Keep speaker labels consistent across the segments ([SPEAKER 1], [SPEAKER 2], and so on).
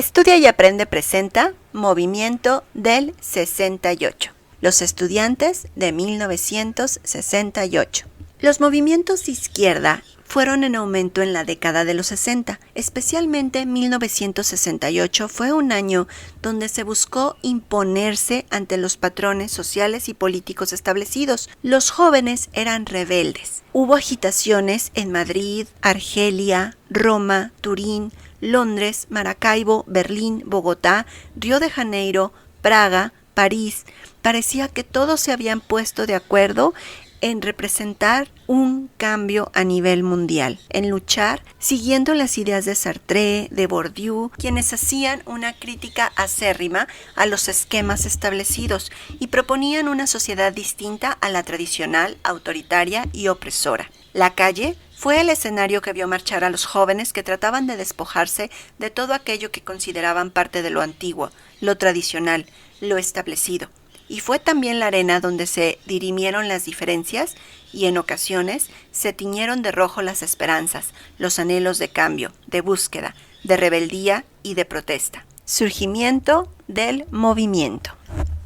[SPEAKER 1] Estudia y Aprende presenta Movimiento del 68. Los estudiantes de 1968. Los movimientos de izquierda fueron en aumento en la década de los 60, especialmente 1968 fue un año donde se buscó imponerse ante los patrones sociales y políticos establecidos. Los jóvenes eran rebeldes. Hubo agitaciones en Madrid, Argelia, Roma, Turín, Londres, Maracaibo, Berlín, Bogotá, Río de Janeiro, Praga, París. Parecía que todos se habían puesto de acuerdo en representar un cambio a nivel mundial, en luchar siguiendo las ideas de Sartre, de Bourdieu, quienes hacían una crítica acérrima a los esquemas establecidos y proponían una sociedad distinta a la tradicional, autoritaria y opresora. La calle fue el escenario que vio marchar a los jóvenes que trataban de despojarse de todo aquello que consideraban parte de lo antiguo, lo tradicional, lo establecido. Y fue también la arena donde se dirimieron las diferencias y en ocasiones se tiñeron de rojo las esperanzas, los anhelos de cambio, de búsqueda, de rebeldía y de protesta. Surgimiento del movimiento.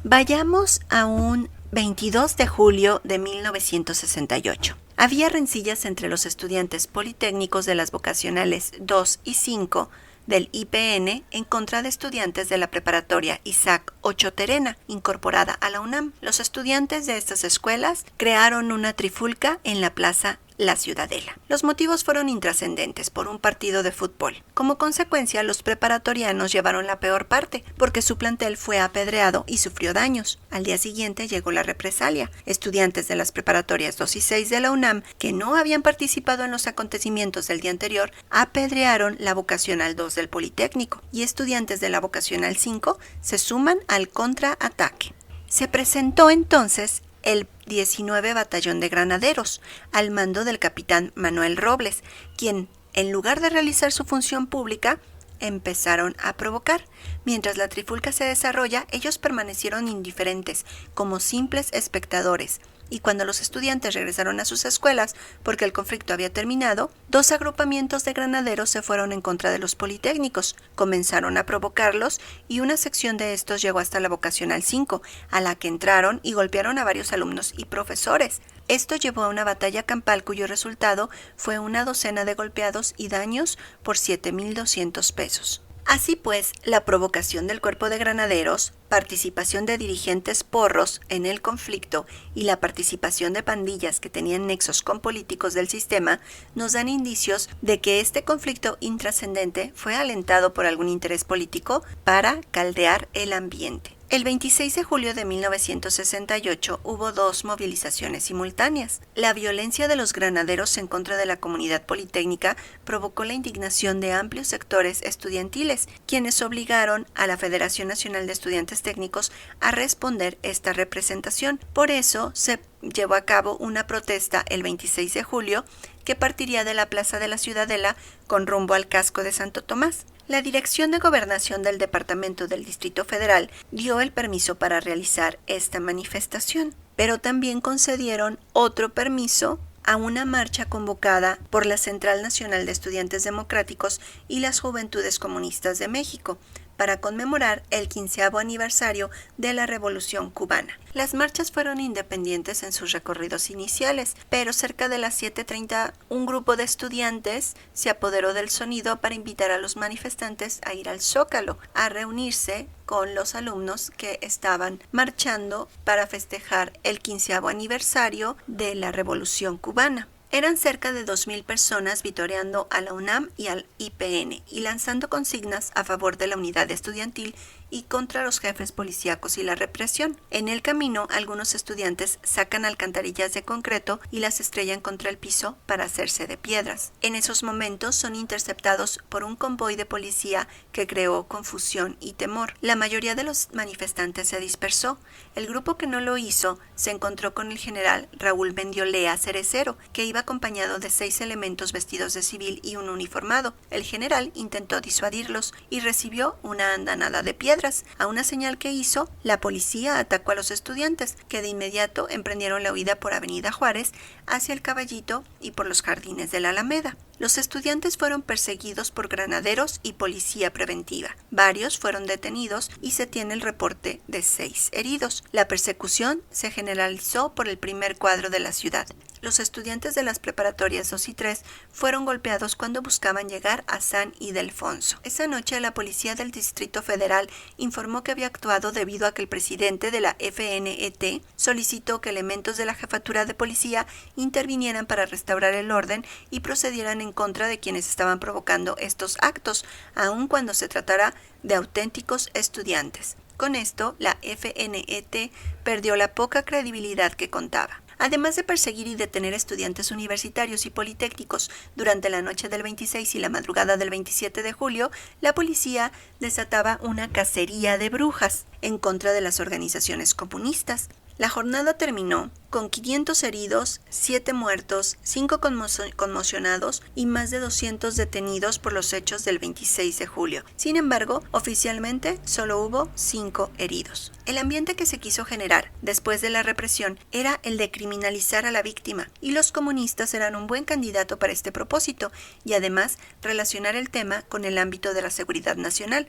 [SPEAKER 1] Vayamos a un 22 de julio de 1968. Había rencillas entre los estudiantes politécnicos de las vocacionales 2 y 5 del IPN en contra de estudiantes de la preparatoria Isaac Ochoa Terena, incorporada a la UNAM. Los estudiantes de estas escuelas crearon una trifulca en la plaza La Ciudadela. Los motivos fueron intrascendentes por un partido de fútbol. Como consecuencia, los preparatorianos llevaron la peor parte, porque su plantel fue apedreado y sufrió daños. Al día siguiente llegó la represalia. Estudiantes de las preparatorias 2 y 6 de la UNAM, que no habían participado en los acontecimientos del día anterior, apedrearon la vocacional 2 del Politécnico, y estudiantes de la vocacional 5 se suman al contraataque. Se presentó entonces el 19 Batallón de Granaderos, al mando del capitán Manuel Robles, quien, en lugar de realizar su función pública, empezaron a provocar. Mientras la trifulca se desarrolla, ellos permanecieron indiferentes, como simples espectadores, y cuando los estudiantes regresaron a sus escuelas, porque el conflicto había terminado, dos agrupamientos de granaderos se fueron en contra de los politécnicos, comenzaron a provocarlos y una sección de estos llegó hasta la vocacional 5, a la que entraron y golpearon a varios alumnos y profesores. Esto llevó a una batalla campal cuyo resultado fue una docena de golpeados y daños por 7,200 pesos. Así pues, la provocación del cuerpo de granaderos, participación de dirigentes porros en el conflicto y la participación de pandillas que tenían nexos con políticos del sistema nos dan indicios de que este conflicto intrascendente fue alentado por algún interés político para caldear el ambiente. El 26 de julio de 1968 hubo dos movilizaciones simultáneas. La violencia de los granaderos en contra de la comunidad politécnica provocó la indignación de amplios sectores estudiantiles, quienes obligaron a la Federación Nacional de Estudiantes Técnicos a responder esta representación. Por eso se llevó a cabo una protesta el 26 de julio que partiría de la Plaza de la Ciudadela con rumbo al casco de Santo Tomás. La Dirección de Gobernación del Departamento del Distrito Federal dio el permiso para realizar esta manifestación, pero también concedieron otro permiso a una marcha convocada por la Central Nacional de Estudiantes Democráticos y las Juventudes Comunistas de México, para conmemorar el 15º aniversario de la Revolución Cubana. Las marchas fueron independientes en sus recorridos iniciales, pero cerca de las 7:30 un grupo de estudiantes se apoderó del sonido para invitar a los manifestantes a ir al Zócalo, a reunirse con los alumnos que estaban marchando para festejar el 15º aniversario de la Revolución Cubana. Eran cerca de 2,000 personas vitoreando a la UNAM y al IPN y lanzando consignas a favor de la unidad estudiantil y contra los jefes policíacos y la represión. En el camino, algunos estudiantes sacan alcantarillas de concreto y las estrellan contra el piso para hacerse de piedras. En esos momentos son interceptados por un convoy de policía que creó confusión y temor. La mayoría de los manifestantes se dispersó. El grupo que no lo hizo se encontró con el general Raúl Mendiolea Cerecero, que iba acompañado de 6 elementos vestidos de civil y un uniformado. El general intentó disuadirlos y recibió una andanada de piedras. A una señal que hizo, la policía atacó a los estudiantes, que de inmediato emprendieron la huida por Avenida Juárez hacia el Caballito y por los jardines de la Alameda. Los estudiantes fueron perseguidos por granaderos y policía preventiva. Varios fueron detenidos y se tiene el reporte de 6 heridos. La persecución se generalizó por el primer cuadro de la ciudad. Los estudiantes de las preparatorias 2 y 3 fueron golpeados cuando buscaban llegar a San Ildefonso. Esa noche la policía del Distrito Federal informó que había actuado debido a que el presidente de la FNET solicitó que elementos de la jefatura de policía intervinieran para restaurar el orden y procedieran en contra de quienes estaban provocando estos actos, aun cuando se tratara de auténticos estudiantes. Con esto, la FNET perdió la poca credibilidad que contaba. Además de perseguir y detener estudiantes universitarios y politécnicos durante la noche del 26 y la madrugada del 27 de julio, la policía desataba una cacería de brujas en contra de las organizaciones comunistas. La jornada terminó con 500 heridos, 7 muertos, 5 conmocionados y más de 200 detenidos por los hechos del 26 de julio. Sin embargo, oficialmente solo hubo 5 heridos. El ambiente que se quiso generar después de la represión era el de criminalizar a la víctima, y los comunistas eran un buen candidato para este propósito, y además relacionar el tema con el ámbito de la seguridad nacional.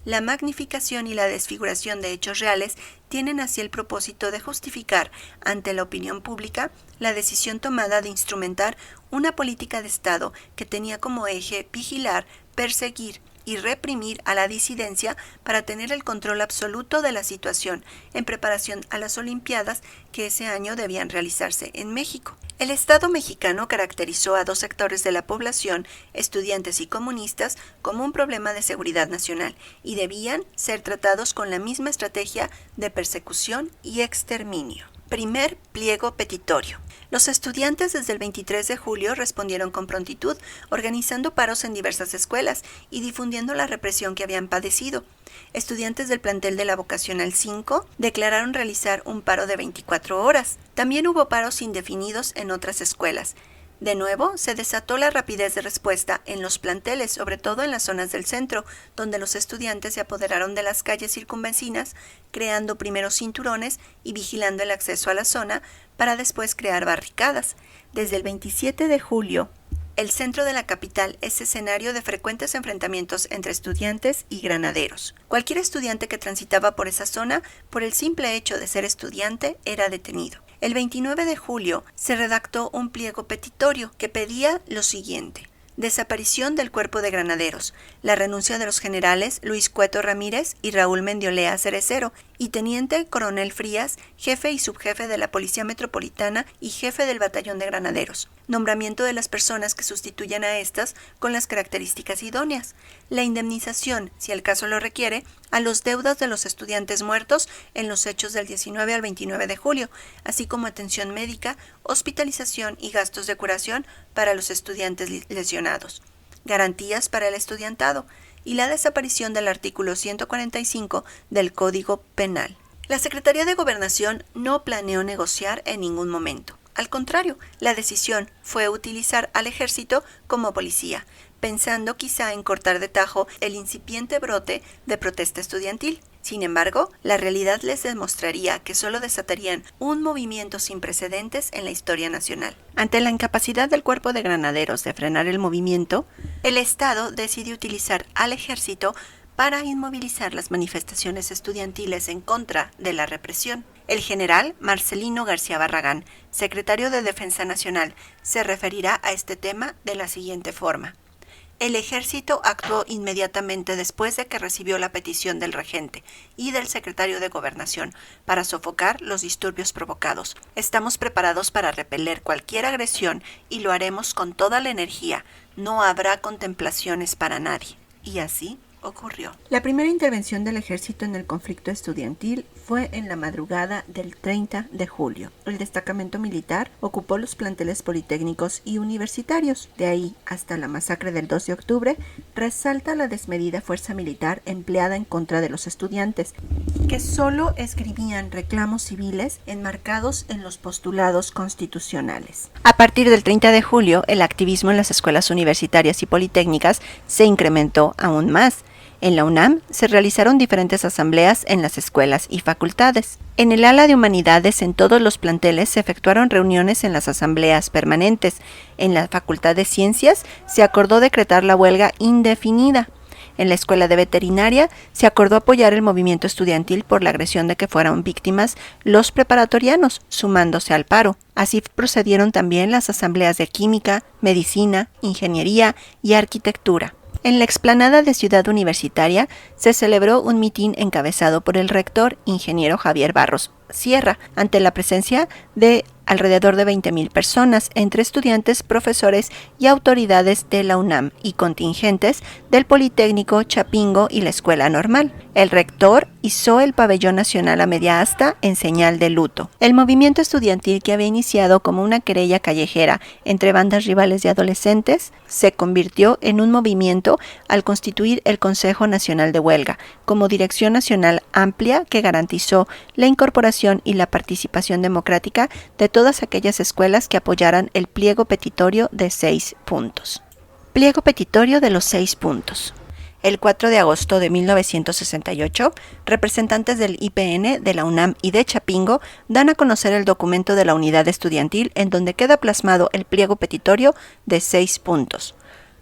[SPEAKER 1] La magnificación y la desfiguración de hechos reales tienen así el propósito de justificar ante la opinión pública la decisión tomada de instrumentar una política de Estado que tenía como eje vigilar, perseguir y reprimir a la disidencia para tener el control absoluto de la situación en preparación a las Olimpiadas que ese año debían realizarse en México. El Estado mexicano caracterizó a 2 sectores de la población, estudiantes y comunistas, como un problema de seguridad nacional y debían ser tratados con la misma estrategia de persecución y exterminio. Primer pliego petitorio. Los estudiantes desde el 23 de julio respondieron con prontitud, organizando paros en diversas escuelas y difundiendo la represión que habían padecido. Estudiantes del plantel de la Vocacional 5 declararon realizar un paro de 24 horas. También hubo paros indefinidos en otras escuelas. De nuevo, se desató la rapidez de respuesta en los planteles, sobre todo en las zonas del centro, donde los estudiantes se apoderaron de las calles circunvecinas, creando primero cinturones y vigilando el acceso a la zona, para después crear barricadas. Desde el 27 de julio, el centro de la capital es escenario de frecuentes enfrentamientos entre estudiantes y granaderos. Cualquier estudiante que transitaba por esa zona, por el simple hecho de ser estudiante, era detenido. El 29 de julio se redactó un pliego petitorio que pedía lo siguiente: desaparición del cuerpo de granaderos, la renuncia de los generales Luis Cueto Ramírez y Raúl Mendiolea Cerecero, y teniente coronel Frías, jefe y subjefe de la Policía Metropolitana y jefe del Batallón de Granaderos. Nombramiento de las personas que sustituyan a estas con las características idóneas. La indemnización, si el caso lo requiere, a los deudas de los estudiantes muertos en los hechos del 19 al 29 de julio, así como atención médica, hospitalización y gastos de curación para los estudiantes lesionados. Garantías para el estudiantado y la desaparición del artículo 145 del Código Penal. La Secretaría de Gobernación no planeó negociar en ningún momento. Al contrario, la decisión fue utilizar al ejército como policía, pensando quizá en cortar de tajo el incipiente brote de protesta estudiantil. Sin embargo, la realidad les demostraría que solo desatarían un movimiento sin precedentes en la historia nacional. Ante la incapacidad del cuerpo de granaderos de frenar el movimiento, el Estado decidió utilizar al ejército para inmovilizar las manifestaciones estudiantiles en contra de la represión. El general Marcelino García Barragán, secretario de Defensa Nacional, se referirá a este tema de la siguiente forma: el ejército actuó inmediatamente después de que recibió la petición del regente y del secretario de Gobernación para sofocar los disturbios provocados. Estamos preparados para repeler cualquier agresión y lo haremos con toda la energía. No habrá contemplaciones para nadie. Y así ocurrió. La primera intervención del ejército en el conflicto estudiantil fue en la madrugada del 30 de julio. El destacamento militar ocupó los planteles politécnicos y universitarios. De ahí hasta la masacre del 2 de octubre, resalta la desmedida fuerza militar empleada en contra de los estudiantes, que solo escribían reclamos civiles enmarcados en los postulados constitucionales. A partir del 30 de julio, el activismo en las escuelas universitarias y politécnicas se incrementó aún más. En la UNAM se realizaron diferentes asambleas en las escuelas y facultades. En el ala de humanidades en todos los planteles se efectuaron reuniones en las asambleas permanentes. En la Facultad de Ciencias se acordó decretar la huelga indefinida. En la Escuela de Veterinaria se acordó apoyar el movimiento estudiantil por la agresión de que fueron víctimas los preparatorianos, sumándose al paro. Así procedieron también las asambleas de Química, Medicina, Ingeniería y Arquitectura. En la explanada de Ciudad Universitaria se celebró un mitin encabezado por el rector, ingeniero Javier Barros Sierra, ante la presencia de alrededor de 20,000 personas, entre estudiantes, profesores y autoridades de la UNAM y contingentes del Politécnico, Chapingo y la Escuela Normal. El rector izó el pabellón nacional a media asta en señal de luto. El movimiento estudiantil, que había iniciado como una querella callejera entre bandas rivales de adolescentes, se convirtió en un movimiento al constituir el Consejo Nacional de Huelga, como dirección nacional amplia que garantizó la incorporación y la participación democrática de todas aquellas escuelas que apoyaran el pliego petitorio de 6 puntos. Pliego petitorio de los 6 puntos. El 4 de agosto de 1968, representantes del IPN, de la UNAM y de Chapingo dan a conocer el documento de la unidad estudiantil en donde queda plasmado el pliego petitorio de 6 puntos.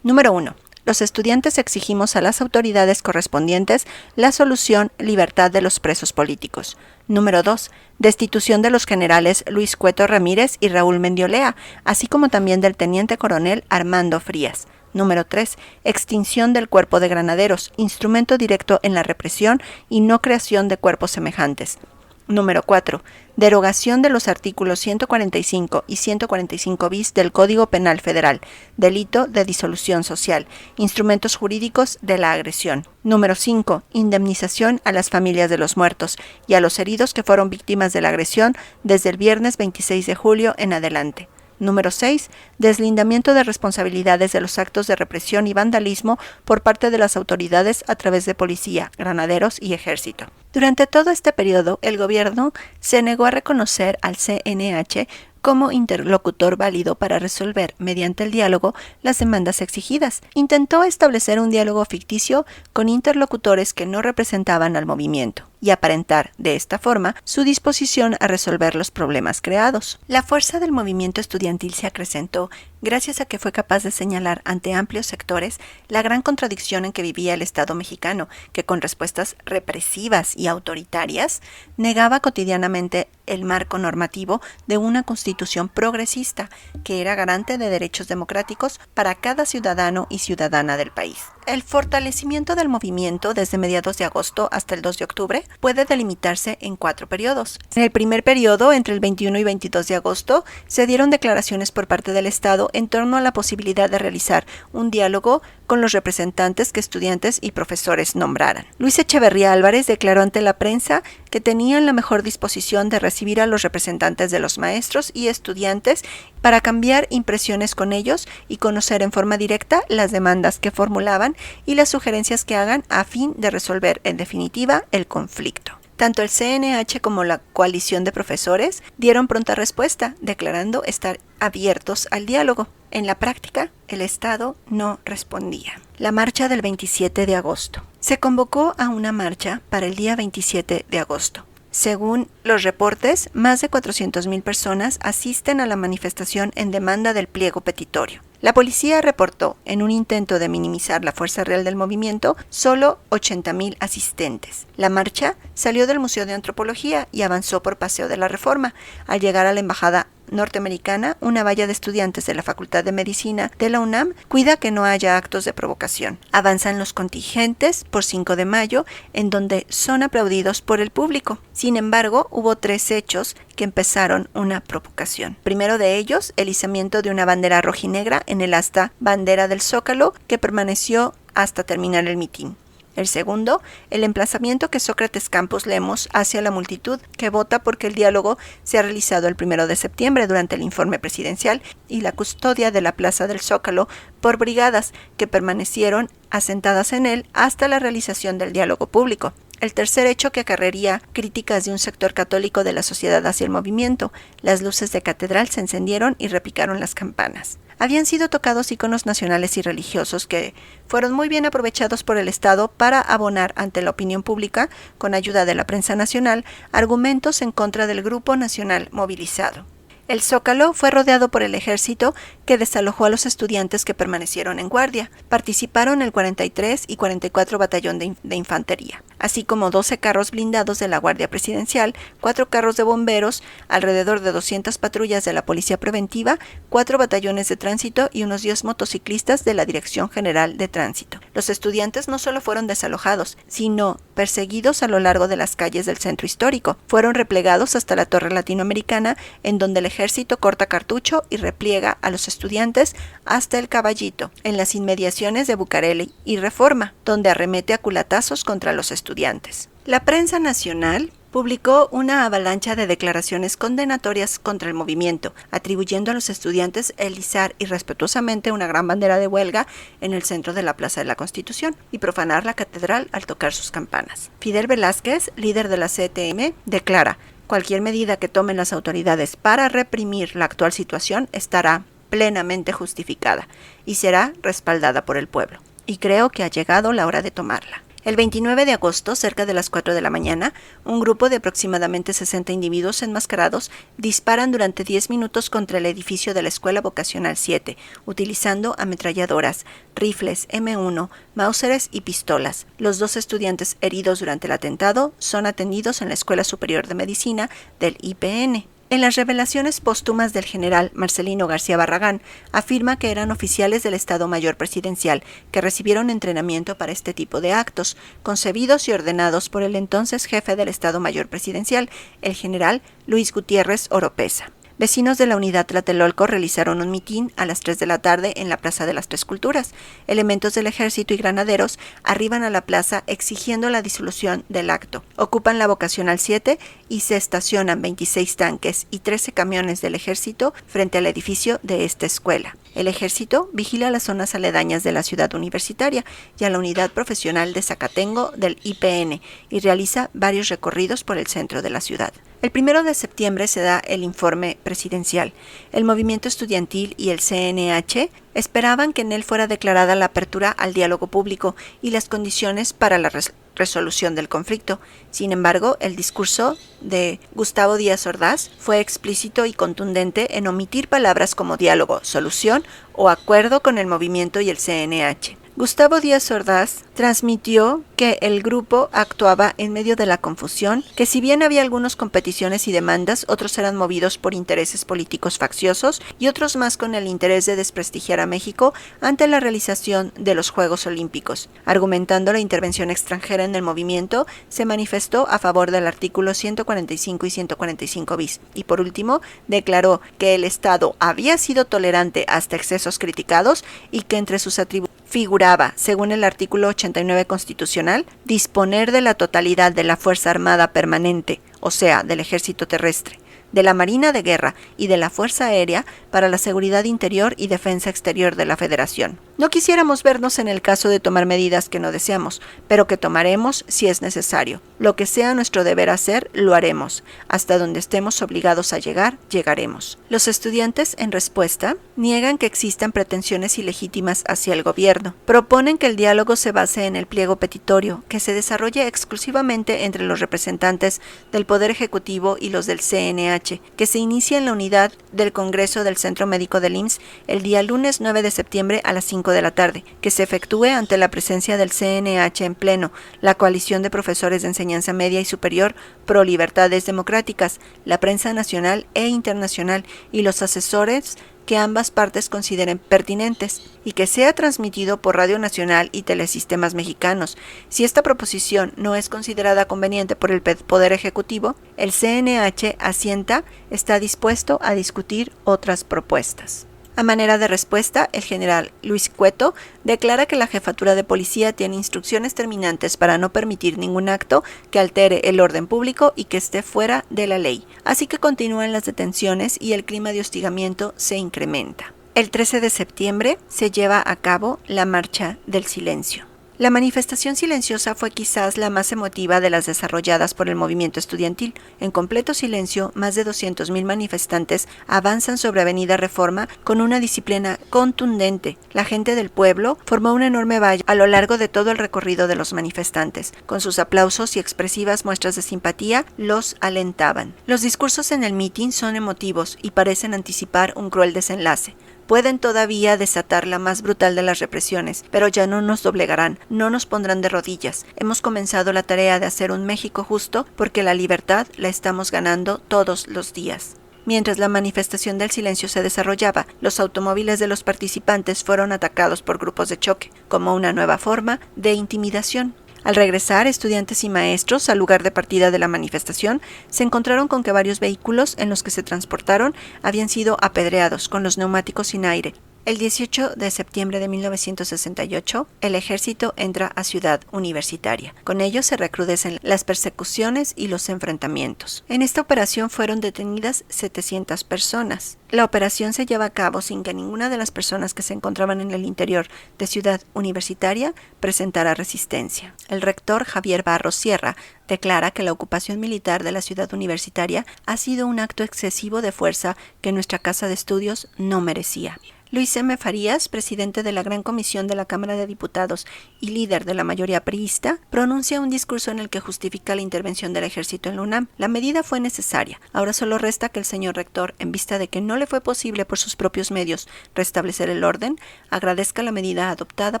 [SPEAKER 1] Número 1. Los estudiantes exigimos a las autoridades correspondientes la solución libertad de los presos políticos. Número 2. Destitución de los generales Luis Cueto Ramírez y Raúl Mendiolea, así como también del teniente coronel Armando Frías. Número 3. Extinción del cuerpo de granaderos, instrumento directo en la represión y no creación de cuerpos semejantes. Número 4. Derogación de los artículos 145 y 145 bis del Código Penal Federal, delito de disolución social, instrumentos jurídicos de la agresión. Número 5. Indemnización a las familias de los muertos y a los heridos que fueron víctimas de la agresión desde el viernes 26 de julio en adelante. Número 6. Deslindamiento de responsabilidades de los actos de represión y vandalismo por parte de las autoridades a través de policía, granaderos y ejército. Durante todo este periodo, el gobierno se negó a reconocer al CNH como interlocutor válido para resolver, mediante el diálogo, las demandas exigidas. Intentó establecer un diálogo ficticio con interlocutores que no representaban al movimiento y aparentar, de esta forma, su disposición a resolver los problemas creados. La fuerza del movimiento estudiantil se acrecentó gracias a que fue capaz de señalar ante amplios sectores la gran contradicción en que vivía el Estado mexicano, que con respuestas represivas y autoritarias negaba cotidianamente el marco normativo de una constitución progresista que era garante de derechos democráticos para cada ciudadano y ciudadana del país. El fortalecimiento del movimiento desde mediados de agosto hasta el 2 de octubre puede delimitarse en 4 periodos. En el primer periodo, entre el 21 y 22 de agosto, se dieron declaraciones por parte del Estado en torno a la posibilidad de realizar un diálogo con los representantes que estudiantes y profesores nombraran. Luis Echeverría Álvarez declaró ante la prensa que tenían la mejor disposición de recibir a los representantes de los maestros y estudiantes para cambiar impresiones con ellos y conocer en forma directa las demandas que formulaban y las sugerencias que hagan a fin de resolver en definitiva el conflicto. Tanto el CNH como la coalición de profesores dieron pronta respuesta, declarando estar abiertos al diálogo. En la práctica, el Estado no respondía. La marcha del 27 de agosto. Se convocó a una marcha para el día 27 de agosto. Según los reportes, más de 400,000 personas asisten a la manifestación en demanda del pliego petitorio. La policía reportó, en un intento de minimizar la fuerza real del movimiento, solo 80,000 asistentes. La marcha salió del Museo de Antropología y avanzó por Paseo de la Reforma. Al llegar a la Embajada norteamericana, una valla de estudiantes de la Facultad de Medicina de la UNAM cuida que no haya actos de provocación. Avanzan los contingentes por 5 de mayo, en donde son aplaudidos por el público. Sin embargo, hubo 3 hechos que empezaron una provocación. Primero de ellos, el izamiento de una bandera rojinegra en el asta bandera del Zócalo, que permaneció hasta terminar el mitin. El segundo, el emplazamiento que Sócrates Campos Lemos hace a la multitud que vota porque el diálogo se ha realizado el 1 de septiembre durante el informe presidencial y la custodia de la Plaza del Zócalo por brigadas que permanecieron asentadas en él hasta la realización del diálogo público. El tercer hecho que acarrearía críticas de un sector católico de la sociedad hacia el movimiento: las luces de catedral se encendieron y repicaron las campanas. Habían sido tocados íconos nacionales y religiosos que fueron muy bien aprovechados por el Estado para abonar ante la opinión pública, con ayuda de la prensa nacional, argumentos en contra del grupo nacional movilizado. El Zócalo fue rodeado por el ejército, que desalojó a los estudiantes que permanecieron en guardia. Participaron el 43 y 44 Batallón de Infantería, así como 12 carros blindados de la Guardia Presidencial, 4 carros de bomberos, alrededor de 200 patrullas de la Policía Preventiva, 4 batallones de tránsito y unos 10 motociclistas de la Dirección General de Tránsito. Los estudiantes no solo fueron desalojados, sino perseguidos a lo largo de las calles del centro histórico. Fueron replegados hasta la Torre Latinoamericana, en donde el ejército corta cartucho y repliega a los estudiantes hasta el Caballito, en las inmediaciones de Bucareli y Reforma, donde arremete a culatazos contra los estudiantes. La prensa nacional publicó una avalancha de declaraciones condenatorias contra el movimiento, atribuyendo a los estudiantes el izar irrespetuosamente una gran bandera de huelga en el centro de la Plaza de la Constitución y profanar la catedral al tocar sus campanas. Fidel Velázquez, líder de la CTM, declara: cualquier medida que tomen las autoridades para reprimir la actual situación estará plenamente justificada y será respaldada por el pueblo. Y creo que ha llegado la hora de tomarla. El 29 de agosto, cerca de las 4 de la mañana, un grupo de aproximadamente 60 individuos enmascarados disparan durante 10 minutos contra el edificio de la Escuela Vocacional 7, utilizando ametralladoras, rifles M1, Mauseres y pistolas. Los 2 estudiantes heridos durante el atentado son atendidos en la Escuela Superior de Medicina del IPN. En las revelaciones póstumas del general Marcelino García Barragán, afirma que eran oficiales del Estado Mayor Presidencial que recibieron entrenamiento para este tipo de actos, concebidos y ordenados por el entonces jefe del Estado Mayor Presidencial, el general Luis Gutiérrez Oropesa. Vecinos de la unidad Tlatelolco realizaron un mitin a las 3 de la tarde en la Plaza de las Tres Culturas. Elementos del ejército y granaderos arriban a la plaza exigiendo la disolución del acto. Ocupan la Vocacional 7 y se estacionan 26 tanques y 13 camiones del ejército frente al edificio de esta escuela. El ejército vigila las zonas aledañas de la ciudad universitaria y a la unidad profesional de Zacatengo del IPN y realiza varios recorridos por el centro de la ciudad. El 1 de septiembre se da el informe presidencial. El movimiento estudiantil y el CNH esperaban que en él fuera declarada la apertura al diálogo público y las condiciones para la resolución del conflicto. Sin embargo, el discurso de Gustavo Díaz Ordaz fue explícito y contundente en omitir palabras como diálogo, solución o acuerdo con el movimiento y el CNH. Gustavo Díaz Ordaz transmitió que el grupo actuaba en medio de la confusión, que si bien había algunas competiciones y demandas, otros eran movidos por intereses políticos facciosos y otros más con el interés de desprestigiar a México ante la realización de los Juegos Olímpicos. Argumentando la intervención extranjera en el movimiento, se manifestó a favor del artículo 145 y 145 bis y por último declaró que el Estado había sido tolerante hasta excesos criticados y que entre sus atributos figuraba, según el artículo 89 constitucional, disponer de la totalidad de la Fuerza Armada Permanente, o sea, del Ejército Terrestre, de la Marina de Guerra y de la Fuerza Aérea para la seguridad interior y defensa exterior de la Federación. No quisiéramos vernos en el caso de tomar medidas que no deseamos, pero que tomaremos si es necesario. Lo que sea nuestro deber hacer, lo haremos. Hasta donde estemos obligados a llegar, llegaremos. Los estudiantes, en respuesta, niegan que existan pretensiones ilegítimas hacia el gobierno. Proponen que el diálogo se base en el pliego petitorio, que se desarrolle exclusivamente entre los representantes del Poder Ejecutivo y los del CNH, que se inicie en la unidad del Congreso del Centro Médico del IMSS el día lunes 9 de septiembre a las 5 de la tarde, que se efectúe ante la presencia del CNH en pleno, la Coalición de Profesores de Enseñanza Media y Superior Pro Libertades Democráticas, la prensa nacional e internacional y los asesores que ambas partes consideren pertinentes, y que sea transmitido por Radio Nacional y Telesistemas Mexicanos. Si esta proposición no es considerada conveniente por el Poder Ejecutivo, el CNH asienta, está dispuesto a discutir otras propuestas. A manera de respuesta, el general Luis Cueto declara que la jefatura de policía tiene instrucciones terminantes para no permitir ningún acto que altere el orden público y que esté fuera de la ley, así que continúan las detenciones y el clima de hostigamiento se incrementa. El 13 de septiembre se lleva a cabo la Marcha del Silencio. La manifestación silenciosa fue quizás la más emotiva de las desarrolladas por el movimiento estudiantil. En completo silencio, más de 200,000 manifestantes avanzan sobre Avenida Reforma con una disciplina contundente. La gente del pueblo formó una enorme valla a lo largo de todo el recorrido de los manifestantes. Con sus aplausos y expresivas muestras de simpatía, los alentaban. Los discursos en el mitin son emotivos y parecen anticipar un cruel desenlace. Pueden todavía desatar la más brutal de las represiones, pero ya no nos doblegarán, no nos pondrán de rodillas. Hemos comenzado la tarea de hacer un México justo porque la libertad la estamos ganando todos los días. Mientras la manifestación del silencio se desarrollaba, los automóviles de los participantes fueron atacados por grupos de choque, como una nueva forma de intimidación. Al regresar, estudiantes y maestros al lugar de partida de la manifestación se encontraron con que varios vehículos en los que se transportaron habían sido apedreados con los neumáticos sin aire. El 18 de septiembre de 1968, el ejército entra a Ciudad Universitaria. Con ello se recrudecen las persecuciones y los enfrentamientos. En esta operación fueron detenidas 700 personas. La operación se lleva a cabo sin que ninguna de las personas que se encontraban en el interior de Ciudad Universitaria presentara resistencia. El rector Javier Barros Sierra declara que la ocupación militar de la Ciudad Universitaria ha sido un acto excesivo de fuerza que nuestra casa de estudios no merecía. Luis M. Farías, presidente de la Gran Comisión de la Cámara de Diputados y líder de la mayoría priista, pronuncia un discurso en el que justifica la intervención del ejército en la UNAM. La medida fue necesaria. Ahora solo resta que el señor rector, en vista de que no le fue posible por sus propios medios restablecer el orden, agradezca la medida adoptada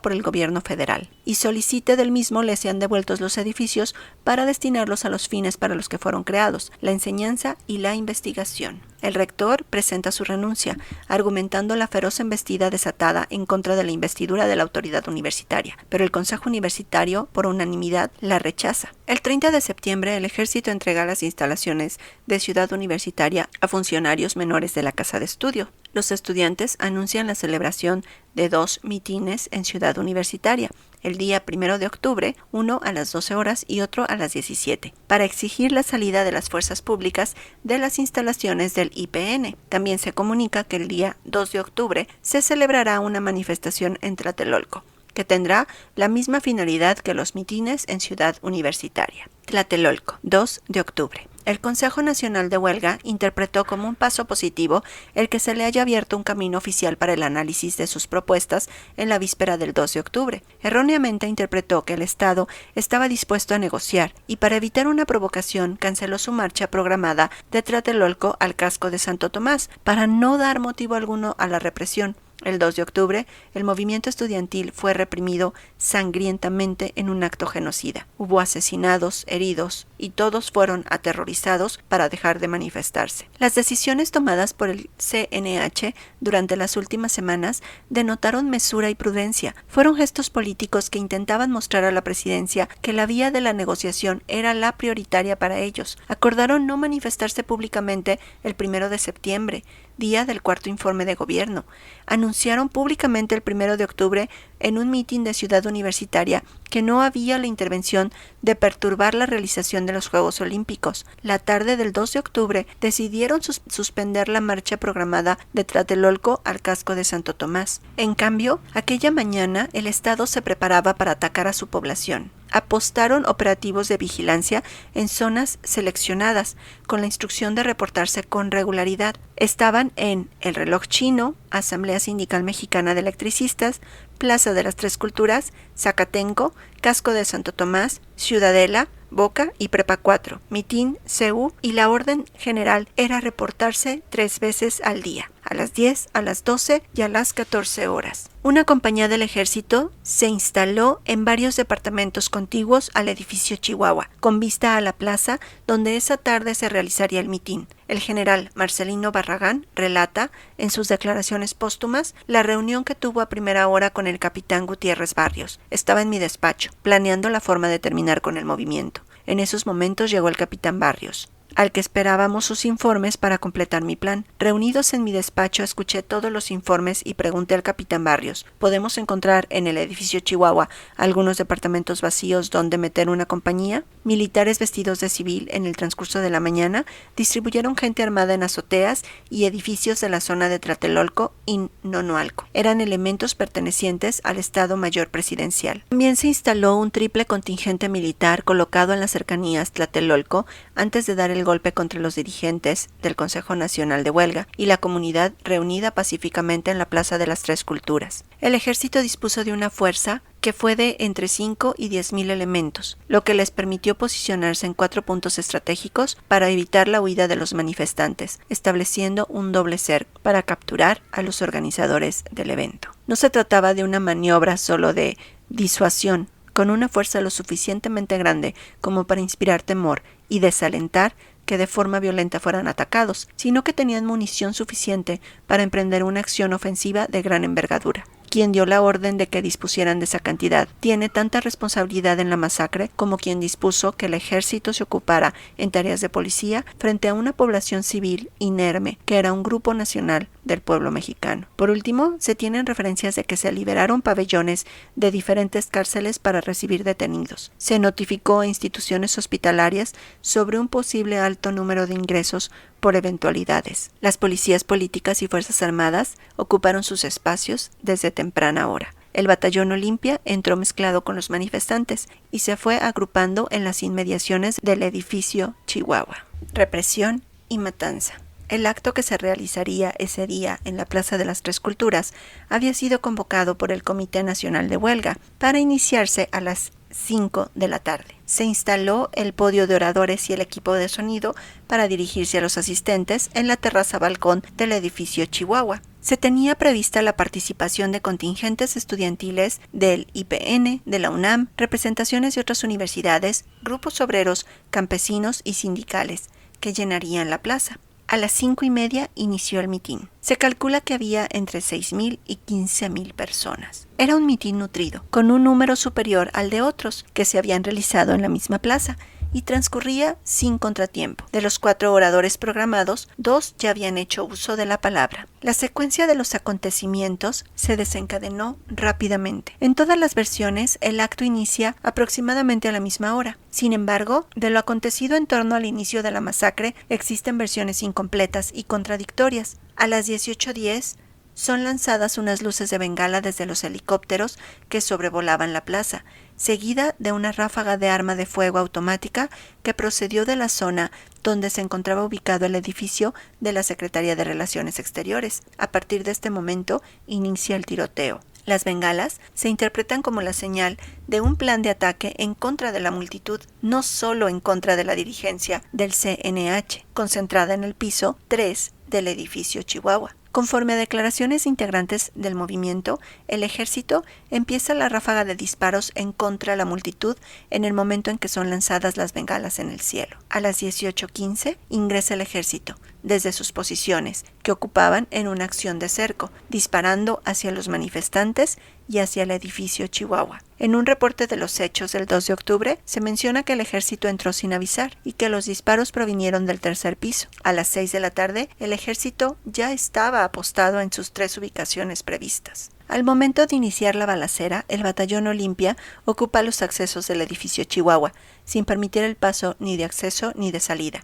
[SPEAKER 1] por el gobierno federal y solicite del mismo le sean devueltos los edificios para destinarlos a los fines para los que fueron creados, la enseñanza y la investigación. El rector presenta su renuncia, argumentando la feroz embestida desatada en contra de la investidura de la autoridad universitaria, pero el Consejo Universitario, por unanimidad, la rechaza. El 30 de septiembre, el ejército entrega las instalaciones de Ciudad Universitaria a funcionarios menores de la Casa de Estudio. Los estudiantes anuncian la celebración de 2 mitines en Ciudad Universitaria, el día 1 de octubre, uno a las 12 horas y otro a las 17, para exigir la salida de las fuerzas públicas de las instalaciones del IPN. También se comunica que el día 2 de octubre se celebrará una manifestación en Tlatelolco, que tendrá la misma finalidad que los mitines en Ciudad Universitaria. Tlatelolco, 2 de octubre. El Consejo Nacional de Huelga interpretó como un paso positivo el que se le haya abierto un camino oficial para el análisis de sus propuestas en la víspera del 2 de octubre. Erróneamente interpretó que el Estado estaba dispuesto a negociar y para evitar una provocación canceló su marcha programada de Tlatelolco al casco de Santo Tomás para no dar motivo alguno a la represión. El 2 de octubre, el movimiento estudiantil fue reprimido sangrientamente en un acto genocida. Hubo asesinados, heridos, y todos fueron aterrorizados para dejar de manifestarse. Las decisiones tomadas por el CNH durante las últimas semanas denotaron mesura y prudencia. Fueron gestos políticos que intentaban mostrar a la presidencia que la vía de la negociación era la prioritaria para ellos. Acordaron no manifestarse públicamente el 1 de septiembre, día del cuarto informe de gobierno. Anunciaron públicamente el 1 de octubre en un mitin de Ciudad Universitaria que no había la intervención de perturbar la realización de los Juegos Olímpicos. La tarde del 2 de octubre decidieron suspender la marcha programada de Tlatelolco al casco de Santo Tomás. En cambio, aquella mañana el Estado se preparaba para atacar a su población. Apostaron operativos de vigilancia en zonas seleccionadas, con la instrucción de reportarse con regularidad. Estaban en El Reloj Chino, Asamblea Sindical Mexicana de Electricistas, Plaza de las Tres Culturas, Zacatenco, Casco de Santo Tomás, Ciudadela, Boca y Prepa 4, Mitin, CEU, y la orden general era reportarse 3 veces al día, a las 10, a las 12 y a las 14 horas. Una compañía del ejército se instaló en varios departamentos contiguos al edificio Chihuahua, con vista a la plaza donde esa tarde se realizaría el mitin. El general Marcelino Barragán relata, en sus declaraciones póstumas, la reunión que tuvo a primera hora con el capitán Gutiérrez Barrios. Estaba en mi despacho, planeando la forma de terminar con el movimiento. En esos momentos llegó el capitán Barrios. al que esperábamos sus informes para completar mi plan. Reunidos en mi despacho, escuché todos los informes y pregunté al capitán Barrios: ¿podemos encontrar en el edificio Chihuahua algunos departamentos vacíos donde meter una compañía? Militares vestidos de civil en el transcurso de la mañana distribuyeron gente armada en azoteas y edificios de la zona de Tlatelolco y Nonualco. Eran elementos pertenecientes al Estado Mayor Presidencial. También se instaló un triple contingente militar colocado en las cercanías Tlatelolco antes de dar el golpe contra los dirigentes del Consejo Nacional de Huelga y la comunidad reunida pacíficamente en la Plaza de las Tres Culturas. El ejército dispuso de una fuerza que fue de entre 5 y 10,000 elementos, lo que les permitió posicionarse en 4 puntos estratégicos para evitar la huida de los manifestantes, estableciendo un doble cerco para capturar a los organizadores del evento. No se trataba de una maniobra solo de disuasión, con una fuerza lo suficientemente grande como para inspirar temor y desalentar que de forma violenta fueran atacados, sino que tenían munición suficiente para emprender una acción ofensiva de gran envergadura. Quien dio la orden de que dispusieran de esa cantidad tiene tanta responsabilidad en la masacre como quien dispuso que el ejército se ocupara en tareas de policía frente a una población civil inerme, que era un grupo nacional del pueblo mexicano. Por último, se tienen referencias de que se liberaron pabellones de diferentes cárceles para recibir detenidos. Se notificó a instituciones hospitalarias sobre un posible alto número de ingresos por eventualidades. Las policías políticas y fuerzas armadas ocuparon sus espacios desde temprana hora. El batallón Olimpia entró mezclado con los manifestantes y se fue agrupando en las inmediaciones del edificio Chihuahua. Represión y matanza. El acto que se realizaría ese día en la Plaza de las Tres Culturas había sido convocado por el Comité Nacional de Huelga para iniciarse a las 5 de la tarde. Se instaló el podio de oradores y el equipo de sonido para dirigirse a los asistentes en la terraza balcón del edificio Chihuahua. Se tenía prevista la participación de contingentes estudiantiles del IPN, de la UNAM, representaciones de otras universidades, grupos obreros, campesinos y sindicales, que llenarían la plaza. A las 5:30 inició el mitin. Se calcula que había entre 6,000 y 15,000 personas. Era un mitin nutrido, con un número superior al de otros que se habían realizado en la misma plaza, y transcurría sin contratiempo. De los 4 oradores programados, 2 ya habían hecho uso de la palabra. La secuencia de los acontecimientos se desencadenó rápidamente. En todas las versiones, el acto inicia aproximadamente a la misma hora. Sin embargo, de lo acontecido en torno al inicio de la masacre, existen versiones incompletas y contradictorias. A las 18:10, son lanzadas unas luces de bengala desde los helicópteros que sobrevolaban la plaza, seguida de una ráfaga de arma de fuego automática que procedió de la zona donde se encontraba ubicado el edificio de la Secretaría de Relaciones Exteriores. A partir de este momento inicia el tiroteo. Las bengalas se interpretan como la señal de un plan de ataque en contra de la multitud, no solo en contra de la dirigencia del CNH, concentrada en el piso 3 del edificio Chihuahua. Conforme a declaraciones integrantes del movimiento, el ejército empieza la ráfaga de disparos en contra de la multitud en el momento en que son lanzadas las bengalas en el cielo. A las 18:15 ingresa el ejército desde sus posiciones, que ocupaban en una acción de cerco, disparando hacia los manifestantes y hacia el edificio Chihuahua. En un reporte de los hechos del 2 de octubre, se menciona que el ejército entró sin avisar y que los disparos provinieron del tercer piso. A las 6 de la tarde, el ejército ya estaba apostado en sus 3 ubicaciones previstas. Al momento de iniciar la balacera, el batallón Olimpia ocupa los accesos del edificio Chihuahua, sin permitir el paso ni de acceso ni de salida.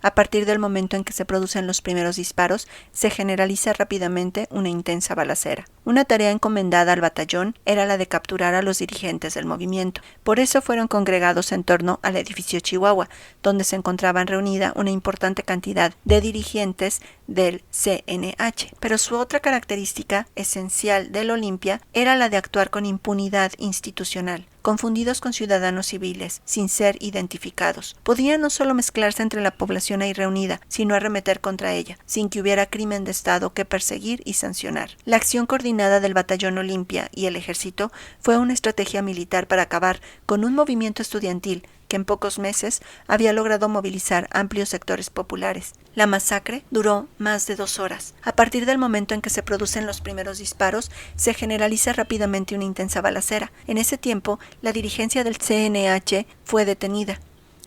[SPEAKER 1] A partir del momento en que se producen los primeros disparos, se generaliza rápidamente una intensa balacera. Una tarea encomendada al batallón era la de capturar a los dirigentes del movimiento. Por eso fueron congregados en torno al edificio Chihuahua, donde se encontraban reunida una importante cantidad de dirigentes del CNH. Pero su otra característica esencial del Olimpia era la de actuar con impunidad institucional. Confundidos con ciudadanos civiles, sin ser identificados. Podían no solo mezclarse entre la población ahí reunida, sino arremeter contra ella, sin que hubiera crimen de Estado que perseguir y sancionar. La acción coordinada del batallón Olimpia y el ejército fue una estrategia militar para acabar con un movimiento estudiantil que en pocos meses había logrado movilizar amplios sectores populares. La masacre duró más de 2 horas. A partir del momento en que se producen los primeros disparos, se generaliza rápidamente una intensa balacera. En ese tiempo, la dirigencia del CNH fue detenida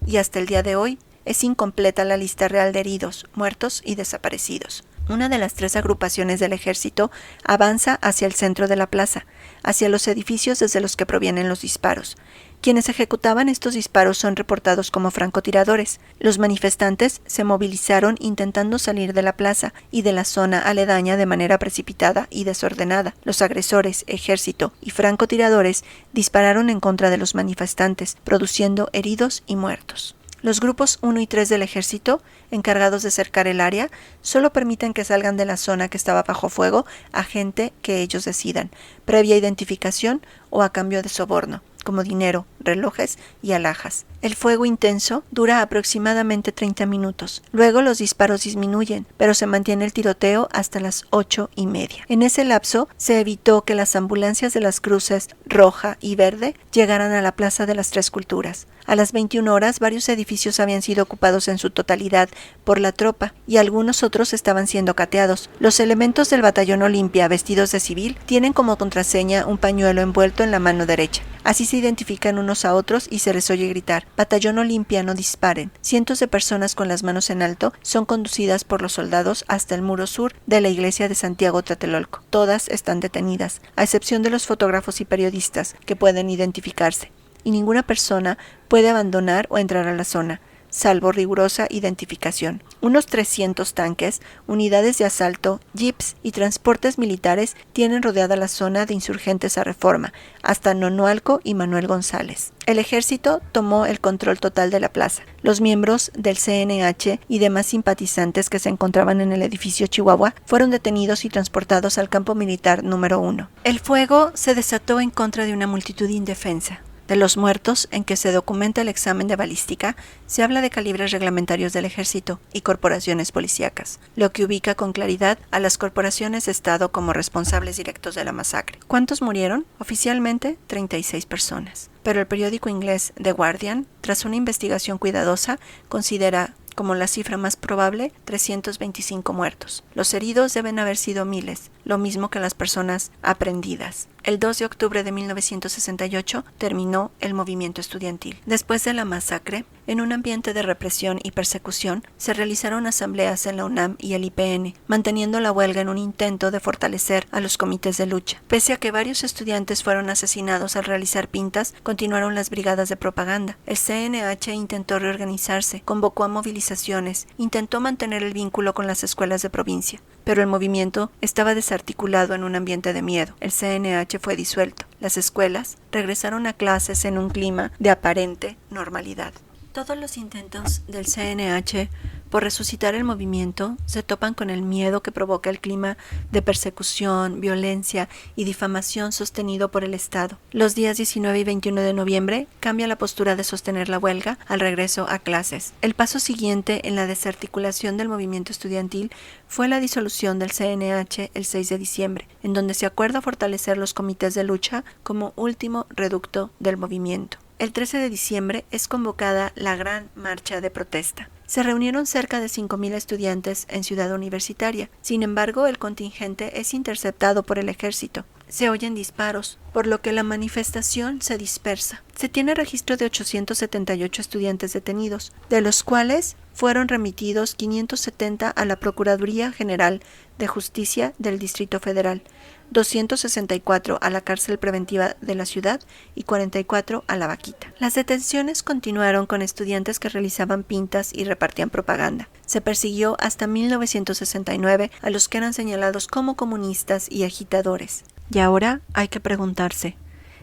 [SPEAKER 1] y hasta el día de hoy es incompleta la lista real de heridos, muertos y desaparecidos. Una de las 3 agrupaciones del ejército avanza hacia el centro de la plaza, hacia los edificios desde los que provienen los disparos. Quienes ejecutaban estos disparos son reportados como francotiradores. Los manifestantes se movilizaron intentando salir de la plaza y de la zona aledaña de manera precipitada y desordenada. Los agresores, ejército y francotiradores dispararon en contra de los manifestantes, produciendo heridos y muertos. Los grupos 1 y 3 del ejército, encargados de cercar el área, solo permiten que salgan de la zona que estaba bajo fuego a gente que ellos decidan, previa identificación o a cambio de soborno, como dinero, relojes y alhajas. El fuego intenso dura aproximadamente 30 minutos. Luego los disparos disminuyen, pero se mantiene el tiroteo hasta las 8:30. En ese lapso se evitó que las ambulancias de las cruces roja y verde llegaran a la Plaza de las Tres Culturas. A las 21 horas, varios edificios habían sido ocupados en su totalidad por la tropa y algunos otros estaban siendo cateados. Los elementos del Batallón Olimpia, vestidos de civil, tienen como contraseña un pañuelo envuelto en la mano derecha. Así se identifican unos a otros y se les oye gritar: Batallón Olimpia, no disparen. Cientos de personas con las manos en alto son conducidas por los soldados hasta el muro sur de la iglesia de Santiago Tlatelolco. Todas están detenidas, a excepción de los fotógrafos y periodistas, que pueden identificarse, y ninguna persona puede abandonar o entrar a la zona, salvo rigurosa identificación. Unos 300 tanques, unidades de asalto, jeeps y transportes militares tienen rodeada la zona de insurgentes a Reforma, hasta Nonualco y Manuel González. El ejército tomó el control total de la plaza. Los miembros del CNH y demás simpatizantes que se encontraban en el edificio Chihuahua fueron detenidos y transportados al campo militar número 1. El fuego se desató en contra de una multitud indefensa. De los muertos, en que se documenta el examen de balística, se habla de calibres reglamentarios del ejército y corporaciones policíacas, lo que ubica con claridad a las corporaciones de Estado como responsables directos de la masacre. ¿Cuántos murieron? Oficialmente, 36 personas. Pero el periódico inglés The Guardian, tras una investigación cuidadosa, considera como la cifra más probable 325 muertos. Los heridos deben haber sido miles, lo mismo que las personas aprehendidas. El 2 de octubre de 1968 terminó el movimiento estudiantil. Después de la masacre, en un ambiente de represión y persecución, se realizaron asambleas en la UNAM y el IPN, manteniendo la huelga en un intento de fortalecer a los comités de lucha. Pese a que varios estudiantes fueron asesinados al realizar pintas, continuaron las brigadas de propaganda. El CNH intentó reorganizarse, convocó a movilizaciones, intentó mantener el vínculo con las escuelas de provincia, pero el movimiento estaba desarticulado en un ambiente de miedo. El CNH fue disuelto. Las escuelas regresaron a clases en un clima de aparente normalidad. Todos los intentos del CNH por resucitar el movimiento se topan con el miedo que provoca el clima de persecución, violencia y difamación sostenido por el Estado. Los días 19 y 21 de noviembre cambia la postura de sostener la huelga al regreso a clases. El paso siguiente en la desarticulación del movimiento estudiantil fue la disolución del CNH el 6 de diciembre, en donde se acuerda fortalecer los comités de lucha como último reducto del movimiento. El 13 de diciembre es convocada la Gran Marcha de Protesta. Se reunieron cerca de 5,000 estudiantes en Ciudad Universitaria. Sin embargo, el contingente es interceptado por el ejército. Se oyen disparos, por lo que la manifestación se dispersa. Se tiene registro de 878 estudiantes detenidos, de los cuales fueron remitidos 570 a la Procuraduría General de Justicia del Distrito Federal, 264 a la cárcel preventiva de la ciudad y 44 a la Vaquita. Las detenciones continuaron con estudiantes que realizaban pintas y repartían propaganda. Se persiguió hasta 1969 a los que eran señalados como comunistas y agitadores. Y ahora hay que preguntarse,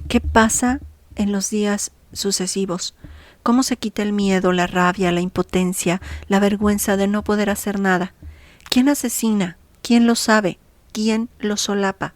[SPEAKER 1] ¿qué pasa en los días sucesivos? ¿Cómo se quita el miedo, la rabia, la impotencia, la vergüenza de no poder hacer nada? ¿Quién asesina? ¿Quién lo sabe? ¿Quién lo solapa?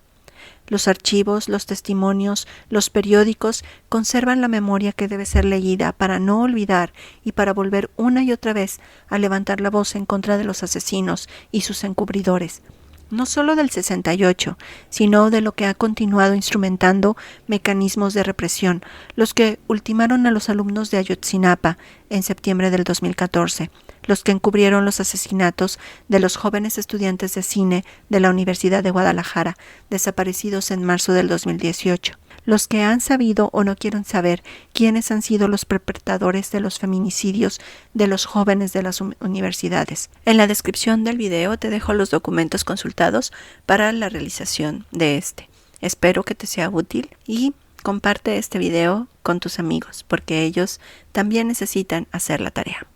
[SPEAKER 1] Los archivos, los testimonios, los periódicos conservan la memoria que debe ser leída para no olvidar y para volver una y otra vez a levantar la voz en contra de los asesinos y sus encubridores. No solo del 68, sino de lo que ha continuado instrumentando mecanismos de represión, los que ultimaron a los alumnos de Ayotzinapa en septiembre del 2014, los que encubrieron los asesinatos de los jóvenes estudiantes de cine de la Universidad de Guadalajara, desaparecidos en marzo del 2018. Los que han sabido o no quieren saber quiénes han sido los perpetradores de los feminicidios de los jóvenes de las universidades. En la descripción del video te dejo los documentos consultados para la realización de este. Espero que te sea útil y comparte este video con tus amigos porque ellos también necesitan hacer la tarea.